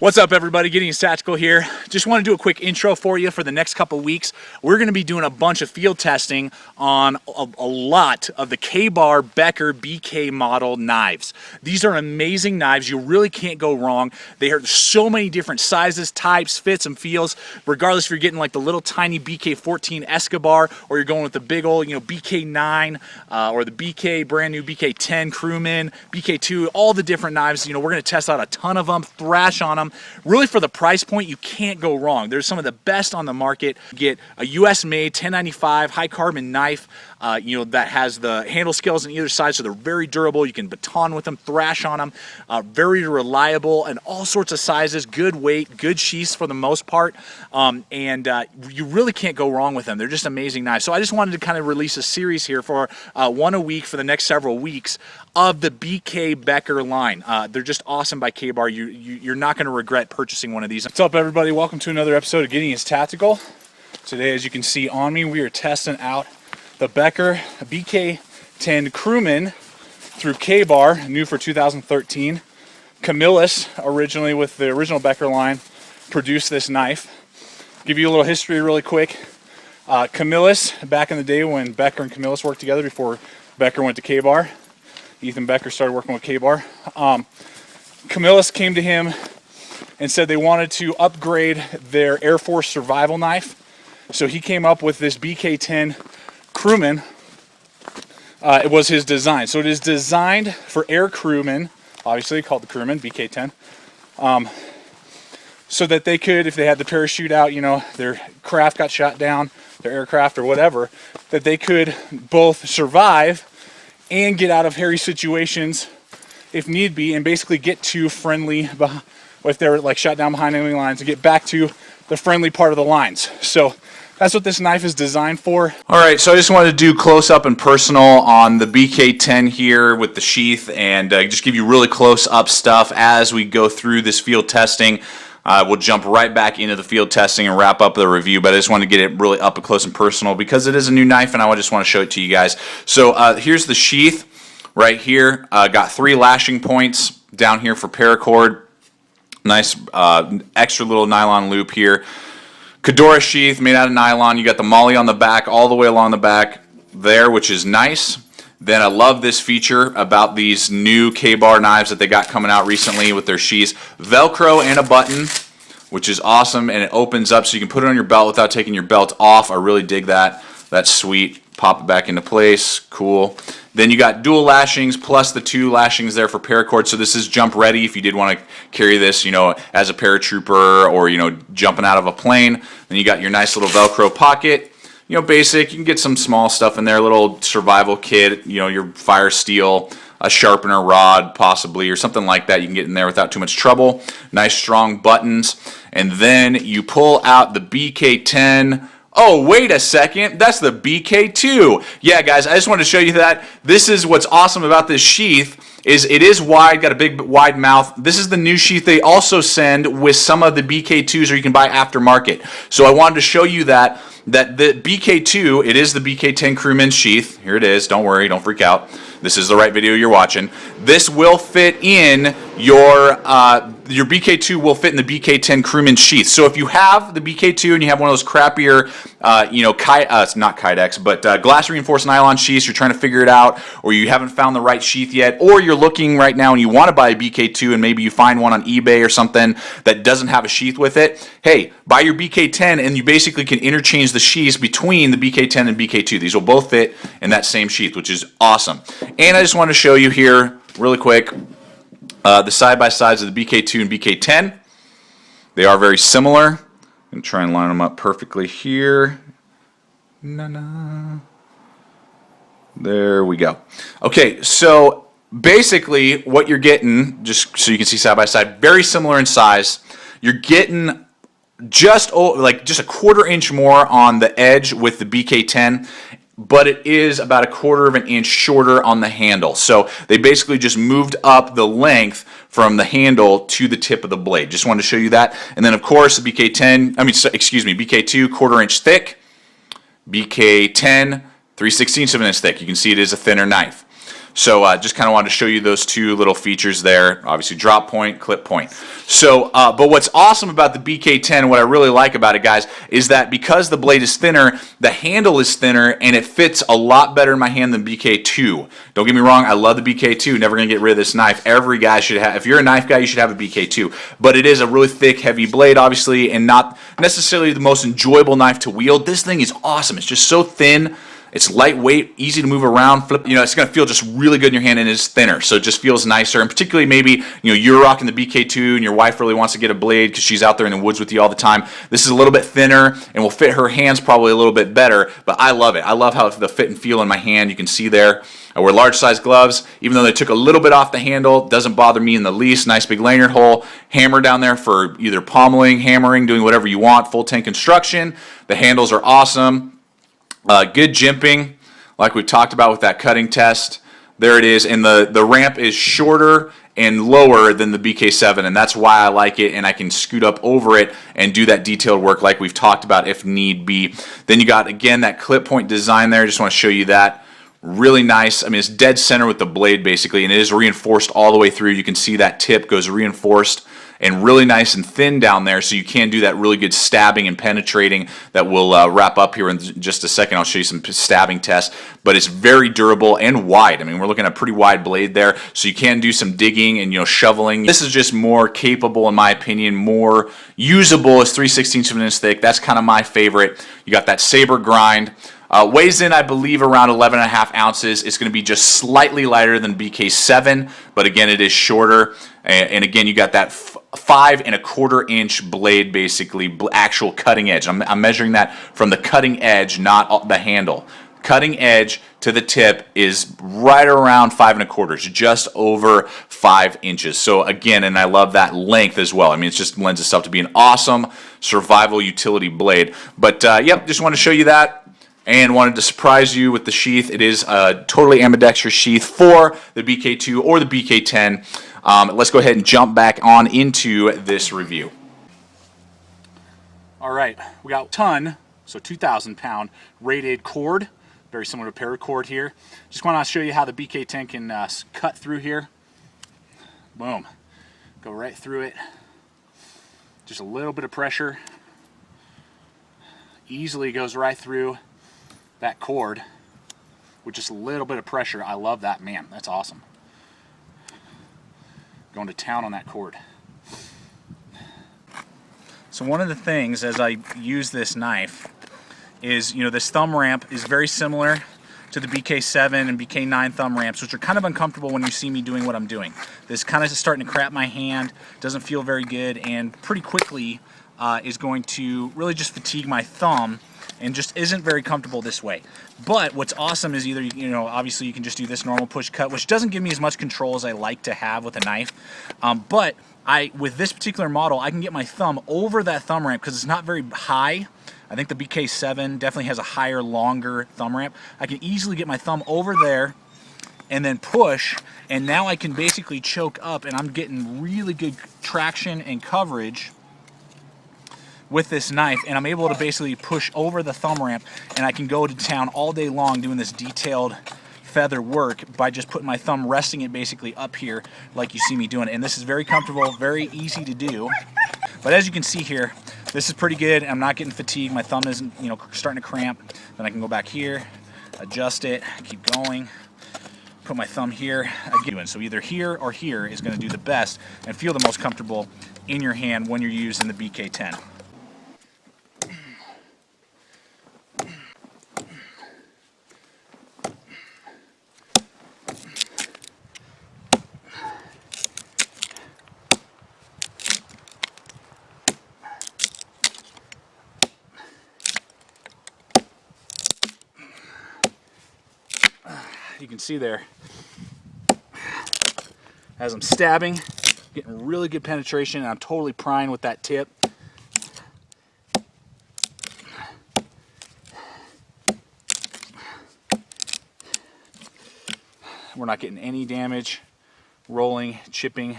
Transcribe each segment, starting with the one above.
What's up, everybody? Gideon's Tactical here. Just want to do a quick intro for you for the next couple weeks. We're going to be doing a bunch of field testing on a lot of the K-Bar Becker BK model knives. These are amazing knives. You really can't go wrong. They are so many different sizes, types, fits, and feels. Regardless if you're getting like the little tiny BK14 Escobar or you're going with the big old, BK9 or the brand new BK10 CREWMAN, BK2, all the different knives. We're going to test out a ton of them, thrash on them. Really, for the price point, you can't go wrong. There's some of the best on the market. Get a US-made 1095 high carbon knife, that has the handle scales on either side, so they're very durable. You can baton with them, thrash on them. Very reliable and all sorts of sizes, good weight, good sheaths for the most part, and you really can't go wrong with them. They're just amazing knives. So I just wanted to kind of release a series here for one a week for the next several weeks of the BK Becker line. They're just awesome by K-Bar. You're not going to regret purchasing one of these. What's up, everybody? Welcome to another episode of Gideon's Tactical. Today, as you can see on me, we are testing out the Becker BK10 CREWMAN through K-Bar, new for 2013. Camillus, originally with the original Becker line, produced this knife. Give you a little history really quick. Camillus, back in the day when Becker and Camillus worked together before Becker went to K-Bar, Ethan Becker started working with K-Bar. Camillus came to him and said they wanted to upgrade their Air Force survival knife. So he came up with this BK10 CREWMAN. It was his design. So it is designed for air crewmen, obviously called the CREWMAN, BK10, so that they could, if they had the parachute out, their craft got shot down, their aircraft or whatever, that they could both survive and get out of hairy situations if need be, and basically get to friendly, if they're like shot down behind enemy lines, and get back to the friendly part of the lines. So that's what this knife is designed for. All right, so I just wanted to do close up and personal on the BK10 here with the sheath, and just give you really close up stuff as we go through this field testing. We'll jump right back into the field testing and wrap up the review, but I just wanted to get it really up and close and personal because it is a new knife and I just want to show it to you guys. So here's the sheath right here. Got 3 lashing points down here for paracord. Nice extra little nylon loop here. Kedora sheath made out of nylon. You got the molly on the back all the way along the back there, which is nice. Then I love this feature about these new K-Bar knives that they got coming out recently with their sheaths. Velcro and a button, which is awesome, and it opens up so you can put it on your belt without taking your belt off. I really dig that. That's sweet. Pop it back into place. Cool. Then you got dual lashings plus the 2 lashings there for paracord. So this is jump ready if you did want to carry this, as a paratrooper or, jumping out of a plane. Then you got your nice little Velcro pocket. Basic. You can get some small stuff in there, a little survival kit, your fire steel, a sharpener rod possibly, or something like that you can get in there without too much trouble. Nice strong buttons. And then you pull out the BK10. Oh, wait a second, that's the BK2. Yeah, guys, I just wanted to show you that. This is what's awesome about this sheath, is it is wide, got a big wide mouth. This is the new sheath they also send with some of the BK2s, or you can buy aftermarket. So I wanted to show you that the BK2, it is the BK10 CREWMAN sheath. Here it is, don't worry, don't freak out. This is the right video you're watching. This will fit in your BK2 will fit in the BK10 CREWMAN sheath. So if you have the BK2 and you have one of those crappier, not Kydex, but glass reinforced nylon sheaths, you're trying to figure it out, or you haven't found the right sheath yet, or you're looking right now and you want to buy a BK2 and maybe you find one on eBay or something that doesn't have a sheath with it, hey, buy your BK10 and you basically can interchange the sheaths between the BK10 and BK2. These will both fit in that same sheath, which is awesome. And I just want to show you here really quick the side-by-sides of the BK2 and BK10. They are very similar. I'm going to try and line them up perfectly here. There we go. Okay, so basically what you're getting, just so you can see side-by-side, very similar in size. You're getting just a quarter-inch more on the edge with the BK10, but it is about a quarter of an inch shorter on the handle. So they basically just moved up the length from the handle to the tip of the blade. Just wanted to show you that. And then of course the BK2 quarter-inch thick, BK10 3/16 of an inch thick. You can see it is a thinner knife. So just kind of wanted to show you those two little features there. Obviously drop point, clip point. So, but what's awesome about the BK10, what I really like about it, guys, is that because the blade is thinner, the handle is thinner, and it fits a lot better in my hand than BK2. Don't get me wrong, I love the BK2. Never going to get rid of this knife. Every guy should have, if you're a knife guy, you should have a BK2. But it is a really thick, heavy blade, obviously, and not necessarily the most enjoyable knife to wield. This thing is awesome. It's just so thin. It's lightweight, easy to move around, flip. You know, it's going to feel just really good in your hand, and it's thinner, so it just feels nicer. And particularly maybe, you know, you're rocking the BK2 and your wife really wants to get a blade because she's out there in the woods with you all the time. This is a little bit thinner and will fit her hands probably a little bit better, but I love it. I love how the fit and feel in my hand. You can see there. I wear large size gloves, even though they took a little bit off the handle. Doesn't bother me in the least. Nice big lanyard hole. Hammer down there for either pommeling, hammering, doing whatever you want. Full 10 construction. The handles are awesome. Good jimping, like we talked about with that cutting test. There it is, and the ramp is shorter and lower than the BK7, and that's why I like it, and I can scoot up over it and do that detailed work like we've talked about if need be. Then you got, again, that clip point design there. Just want to show you that. Really nice. I mean, it's dead center with the blade, basically, and it is reinforced all the way through. You can see that tip goes reinforced and really nice and thin down there, so you can do that really good stabbing and penetrating that we'll wrap up here in just a second. I'll show you some stabbing tests, but it's very durable and wide. I mean, we're looking at a pretty wide blade there, so you can do some digging and, you know, shoveling. This is just more capable, in my opinion, more usable. It's 3/16 of an inch thick. That's kind of my favorite. You got that saber grind. Weighs in, I believe, around 11.5 ounces. It's going to be just slightly lighter than BK7, but again, it is shorter. And again, you got that 5¼ inch blade, basically, actual cutting edge. I'm measuring that from the cutting edge, not the handle. Cutting edge to the tip is right around 5¼ inches, just over 5 inches. So again, and I love that length as well. I mean, it just lends itself to be an awesome survival utility blade. But yep, just want to show you that. And wanted to surprise you with the sheath. It is a totally ambidextrous sheath for the BK2 or the BK10. Let's go ahead and jump back on into this review. All right, we got a ton, so 2,000 pound rated cord, very similar to paracord here. Just want to show you how the BK10 can cut through here. Boom, go right through it. Just a little bit of pressure. Easily goes right through that cord with just a little bit of pressure. I love that, man. That's awesome. Going to town on that cord. So one of the things as I use this knife is, you know, this thumb ramp is very similar to the BK7 and BK9 thumb ramps, which are kind of uncomfortable when you see me doing what I'm doing. This kind of is starting to crap my hand, doesn't feel very good, and pretty quickly is going to really just fatigue my thumb and just isn't very comfortable this way. But what's awesome is either, you know, obviously you can just do this normal push cut, which doesn't give me as much control as I like to have with a knife. But with this particular model, I can get my thumb over that thumb ramp because it's not very high. I think the BK7 definitely has a higher, longer thumb ramp. I can easily get my thumb over there and then push, and now I can basically choke up, and I'm getting really good traction and coverage with this knife, and I'm able to basically push over the thumb ramp, and I can go to town all day long doing this detailed feather work by just putting my thumb, resting it basically up here like you see me doing it. And this is very comfortable, very easy to do. But as you can see here, this is pretty good. I'm not getting fatigued. My thumb isn't, you know, starting to cramp. Then I can go back here, adjust it, keep going, put my thumb here again. So either here or here is going to do the best and feel the most comfortable in your hand when you're using the BK10. You can see there, as I'm stabbing, getting really good penetration, and I'm totally prying with that tip. We're not getting any damage, rolling, chipping,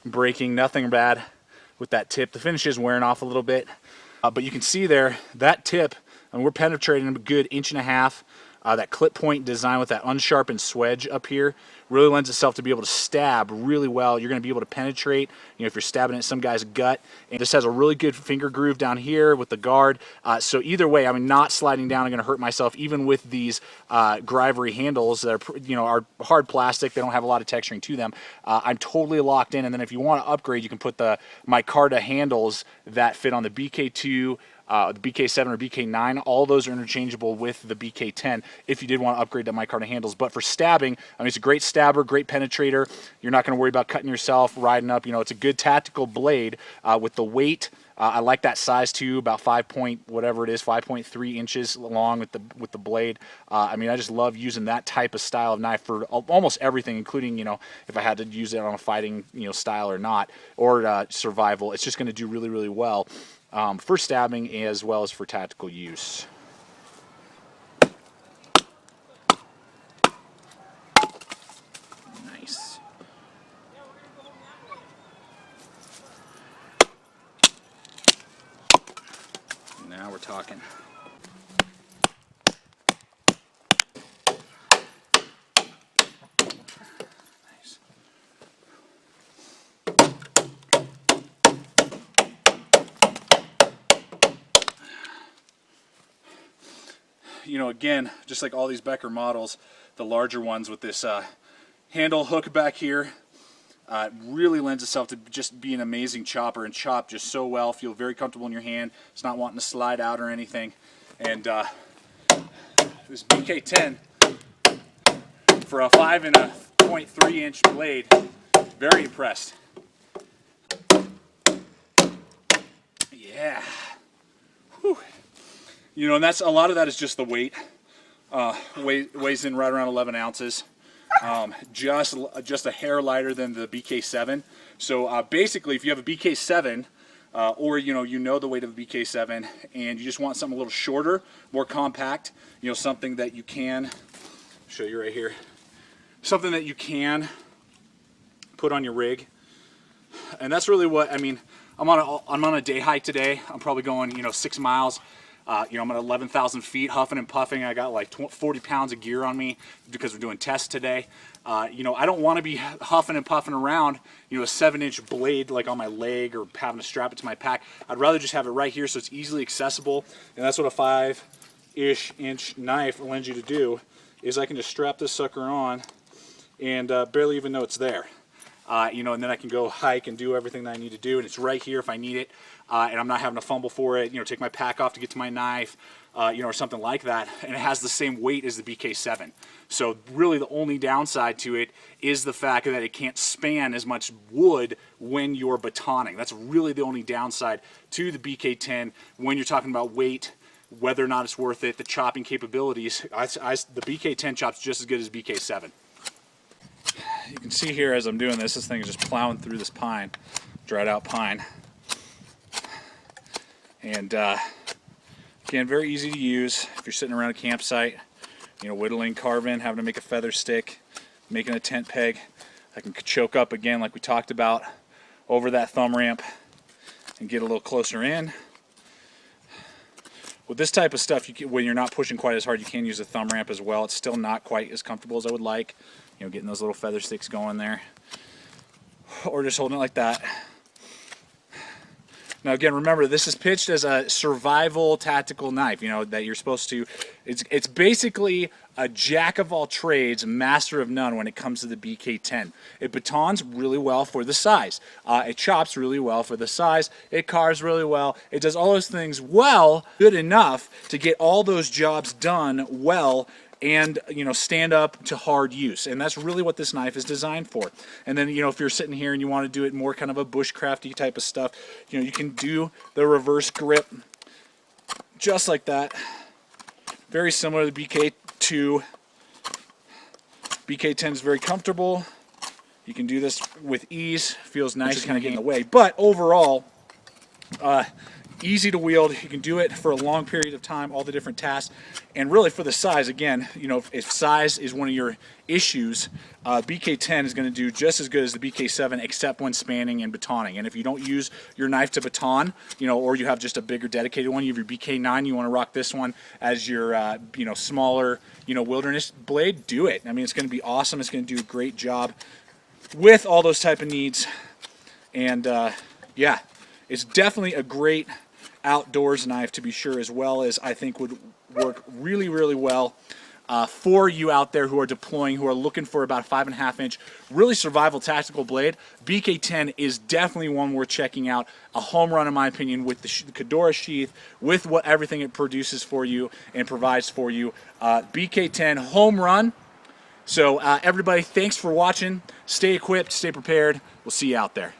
breaking, nothing bad with that tip. The finish is wearing off a little bit, but you can see there, that tip, and we're penetrating a good 1.5 inches That clip point design with that unsharpened swedge up here really lends itself to be able to stab really well. You're going to be able to penetrate, you know, if you're stabbing at some guy's gut. And this has a really good finger groove down here with the guard. So either way, I'm not sliding down and going to hurt myself, even with these Grivery handles that are, you know, are hard plastic. They don't have a lot of texturing to them. I'm totally locked in. And then if you want to upgrade, you can put the micarta handles that fit on the BK2, the BK7 or BK9, all those are interchangeable with the BK10 if you did want to upgrade to micarta handles. But for stabbing, I mean, it's a great stabber, great penetrator. You're not going to worry about cutting yourself, riding up. You know, it's a good tactical blade with the weight. I like that size too, about 5.3 inches long with the blade. I mean, I just love using that type of style of knife for almost everything, including, you know, if I had to use it on a fighting, you know, style or not, or survival. It's just going to do really, really well. For stabbing as well as for tactical use. Nice. Now we're talking. You know, again, just like all these Becker models, the larger ones with this handle hook back here, really lends itself to just be an amazing chopper and chop just so well. Feel very comfortable in your hand. It's not wanting to slide out or anything. And this BK10 for a 5.3 inch blade, very impressed. Yeah. Whew. You know, and that's a lot of that is just the weight. Weighs in right around 11 ounces. Just a hair lighter than the BK7. So basically, if you have a BK7, or you know the weight of a BK7, and you just want something a little shorter, more compact, you know, something that you can show you right here, something that you can put on your rig, and that's really what I mean. I'm on a day hike today. I'm probably going, you know, 6 miles. You know, I'm at 11,000 feet, huffing and puffing. I got like 40 pounds of gear on me because we're doing tests today. You know, I don't want to be huffing and puffing around, you know, a 7-inch blade like on my leg or having to strap it to my pack. I'd rather just have it right here so it's easily accessible. And that's what a 5-ish inch knife lends you to do, is I can just strap this sucker on and barely even know it's there. You know, and then I can go hike and do everything that I need to do, and it's right here if I need it, and I'm not having to fumble for it, you know, take my pack off to get to my knife, you know, or something like that, and it has the same weight as the BK7. So really the only downside to it is the fact that it can't span as much wood when you're batoning. That's really the only downside to the BK10 when you're talking about weight, whether or not it's worth it, the chopping capabilities. The BK10 chops just as good as BK7. You can see here as I'm doing this thing is just plowing through this pine, dried out pine. And again, very easy to use if you're sitting around a campsite, you know, whittling, carving, having to make a feather stick, making a tent peg. I can choke up again like we talked about over that thumb ramp and get a little closer in. With this type of stuff, when you're not pushing quite as hard, you can use a thumb ramp as well. It's still not quite as comfortable as I would like. You know, getting those little feather sticks going there. Or just holding it like that. Now again, remember, this is pitched as a survival tactical knife, you know, that you're supposed to, it's basically a jack of all trades, master of none when it comes to the BK10. It batons really well for the size. It chops really well for the size. It carves really well. It does all those things well, good enough to get all those jobs done well and, you know, stand up to hard use. And that's really what this knife is designed for. And then, you know, if you're sitting here and you want to do it more kind of a bushcrafty type of stuff, you know, you can do the reverse grip just like that. Very similar to the BK2. BK10 is very comfortable. You can do this with ease. Feels nice, kind of getting in the way. But overall, easy to wield. You can do it for a long period of time, all the different tasks. And really for the size, again, you know, if size is one of your issues, BK10 is going to do just as good as the BK7, except when spanning and batoning. And if you don't use your knife to baton, you know, or you have just a bigger dedicated one, you have your BK9, you want to rock this one as your, you know, smaller, you know, wilderness blade, do it. I mean, it's going to be awesome. It's going to do a great job with all those type of needs. And yeah, it's definitely a great outdoors knife to be sure, as well as I think would work really, really well for you out there who are deploying, who are looking for about a 5.5 inch, really survival tactical blade. BK10 is definitely one worth checking out. A home run in my opinion with the Kedora sheath, with what everything it produces for you and provides for you. BK10 home run. So everybody, thanks for watching. Stay equipped, stay prepared. We'll see you out there.